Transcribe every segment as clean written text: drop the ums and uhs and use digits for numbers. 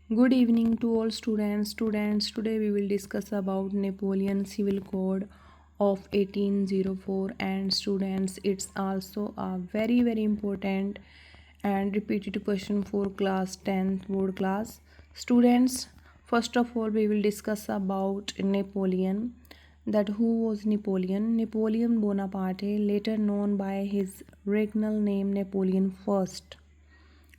Good evening to all students. Students, today we will discuss about Napoleon Civil Code of 1804 and students it's also a very important and repeated question for class 10th board class. Students, first of all we will discuss about Napoleon. That who was Napoleon? Napoleon Bonaparte, later known by his regnal name Napoleon I,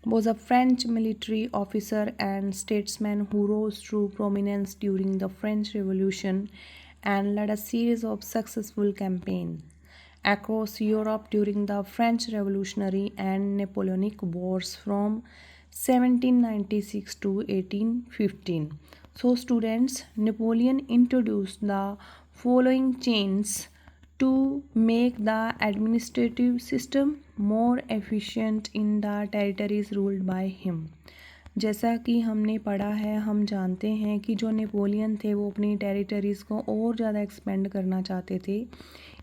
was a French military officer and statesman who rose to prominence during the French Revolution and led a series of successful campaigns across Europe during the French Revolutionary and Napoleonic Wars from 1796 to 1815. So, students, Napoleon introduced the following changes to make the administrative system more efficient in the territories ruled by him. जैसा कि हमने पढ़ा है, हम जानते हैं कि जो नेपोलियन थे वो अपनी टेरिटरीज़ को और ज़्यादा एक्सपेंड करना चाहते थे।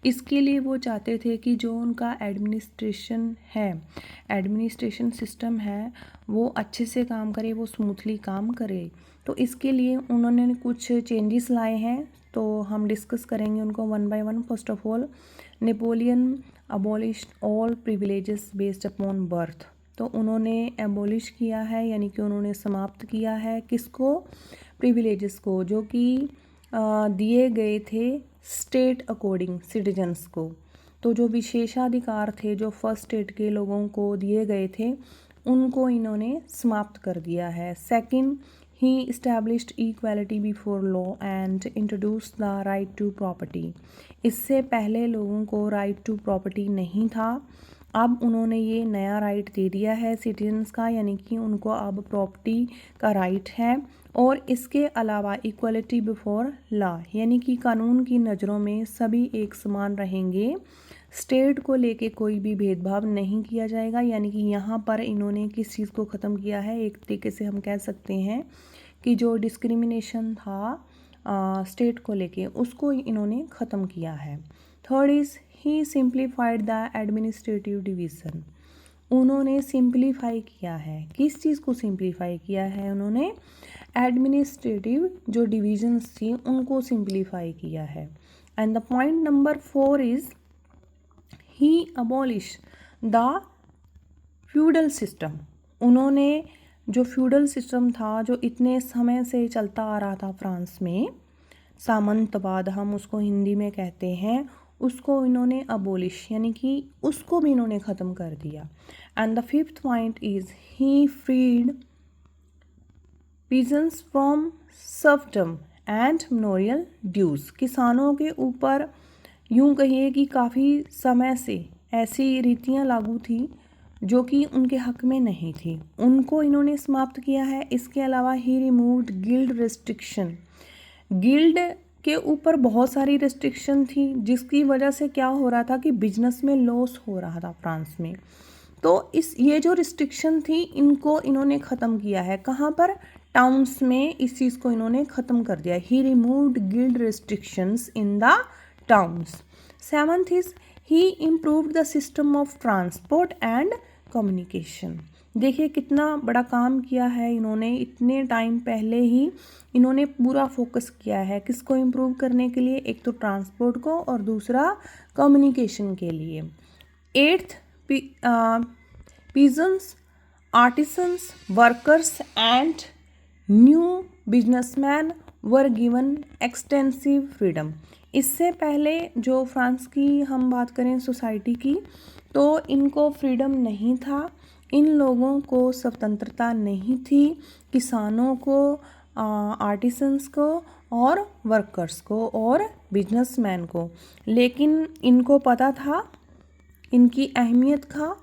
इसके लिए वो चाहते थे कि जो उनका एडमिनिस्ट्रेशन सिस्टम है वो अच्छे से काम करे, वो स्मूथली काम करे। तो इसके लिए उन्होंने कुछ चेंजेस लाए हैं, तो हम डिस्कस करेंगे उनको one by one. First of all, Napoleon abolished all privileges based upon birth. तो उन्होंने एबॉलिश किया है, यानी कि उन्होंने समाप्त किया है किसको? प्रिविलेजेस को, जो कि दिए गए थे स्टेट अकॉर्डिंग सिटीजन्स को। तो जो विशेषाधिकार थे जो फर्स्ट स्टेट के लोगों को दिए गए थे उनको इन्होंने समाप्त कर दिया है। Second, he established equality before law and introduce the right to property. इससे पहले लोगों को राइट टू प्रॉपर्टी नहीं था, अब उन्होंने ये नया राइट दे दिया है सिटीजन्स का, यानी कि उनको अब प्रॉपर्टी का राइट है। और इसके अलावा इक्वलिटी बिफोर लॉ, यानी कि कानून की नज़रों में सभी एक समान रहेंगे, स्टेट को लेके कोई भी भेदभाव नहीं किया जाएगा। यानी कि यहाँ पर इन्होंने किस चीज़ को ख़त्म किया है? एक तरीके से हम कह सकते हैं कि जो डिस्क्रिमिनेशन था स्टेट को लेके उसको इन्होंने ख़त्म किया है। Third is he simplified the administrative division. उन्होंने सिंप्लीफाई किया है, किस चीज़ को सिंप्लीफाई किया है? उन्होंने एडमिनिस्ट्रेटिव जो डिवीजन्स थी उनको सिंप्लीफाई किया है। And the point number 4 is he abolish the feudal system. उन्होंने जो फ्यूडल सिस्टम था जो इतने समय से चलता आ रहा था फ्रांस में, सामंतवाद हम उसको हिंदी में कहते हैं, उसको इन्होंने अबोलिश यानी कि उसको भी इन्होंने ख़त्म कर दिया। And the fifth point is he freed peasants from serfdom and manorial dues. किसानों के ऊपर यूं कहिए कि काफ़ी समय से ऐसी रीतियां लागू थी जो कि उनके हक में नहीं थी, उनको इन्होंने समाप्त किया है। इसके अलावा ही रिमूव्ड गिल्ड रेस्ट्रिक्शन। गिल्ड के ऊपर बहुत सारी रेस्ट्रिक्शन थी जिसकी वजह से क्या हो रहा था कि बिजनेस में लॉस हो रहा था फ्रांस में। तो ये जो रिस्ट्रिक्शन थी इनको इन्होंने ख़त्म किया है। कहाँ पर? टाउन्स में इस चीज़ को इन्होंने ख़त्म कर दिया। He removed guild restrictions in the towns. Seventh is he improved the system of transport and communication. देखिए कितना बड़ा काम किया है इन्होंने, इतने टाइम पहले ही इन्होंने पूरा फोकस किया है किसको इम्प्रूव करने के लिए? एक तो ट्रांसपोर्ट को और दूसरा कम्युनिकेशन के लिए। Eighth, pigeons, artisans, workers and new businessman were given extensive freedom. इससे पहले जो फ्रांस की हम बात करें सोसाइटी की, तो इनको फ्रीडम नहीं था, इन लोगों को स्वतंत्रता नहीं थी, किसानों को, आर्टिसंस को और वर्कर्स को और बिजनेसमैन को। लेकिन इनको पता था, इनकी अहमियत था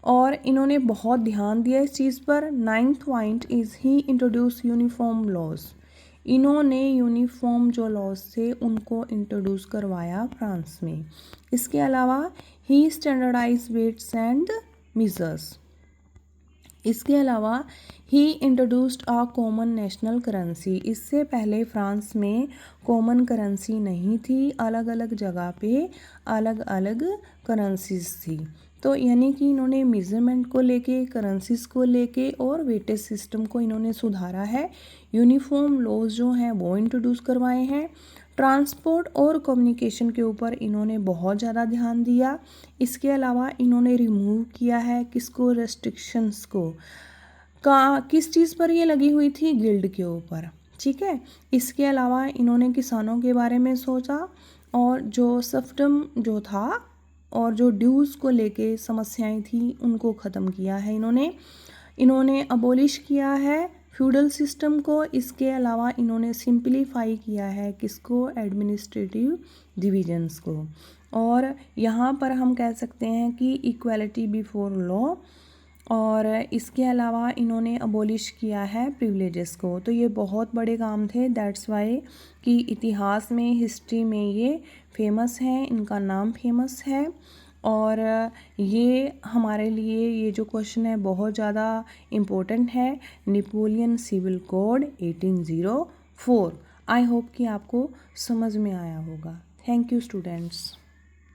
और इन्होंने बहुत ध्यान दिया इस चीज़ पर। Ninth point is he introduce uniform laws. इन्होंने यूनिफॉर्म जो लॉज थे उनको इंट्रोड्यूस करवाया फ्रांस में। इसके अलावा he standardize weights and measures. इसके अलावा he introduced a common national currency. इससे पहले फ्रांस में कॉमन करेंसी नहीं थी, अलग अलग जगह पे अलग अलग करेंसीज थी। तो यानी कि इन्होंने मेजरमेंट को लेके, करेंसीज को लेके और वेटेज सिस्टम को इन्होंने सुधारा है। यूनिफॉर्म लॉज जो हैं वो इंट्रोड्यूस करवाए हैं। ट्रांसपोर्ट और कम्युनिकेशन के ऊपर इन्होंने बहुत ज़्यादा ध्यान दिया। इसके अलावा इन्होंने रिमूव किया है किसको, रेस्ट्रिक्शंस को। किस चीज़ पर ये लगी हुई थी, गिल्ड के ऊपर, ठीक है। इसके अलावा इन्होंने किसानों के बारे में सोचा और जो सर्फडम जो था और जो ड्यूज़ को लेके समस्याएं थी उनको ख़त्म किया है इन्होंने अबोलिश किया है फ्यूडल सिस्टम को। इसके अलावा इन्होंने सिंप्लीफाई किया है किसको, एडमिनिस्ट्रेटिव डिविजन्स को। और यहाँ पर हम कह सकते हैं कि इक्वालिटी बिफोर लॉ, और इसके अलावा इन्होंने अबोलिश किया है प्रिविलेजेस को। तो ये बहुत बड़े काम थे, दैट्स वाई कि इतिहास में, हिस्ट्री में ये फेमस हैं, इनका नाम फेमस है। और ये हमारे लिए ये जो क्वेश्चन है बहुत ज़्यादा इम्पोर्टेंट है, Napoleon civil code 1804। I hope कि आपको समझ में आया होगा। Thank you students.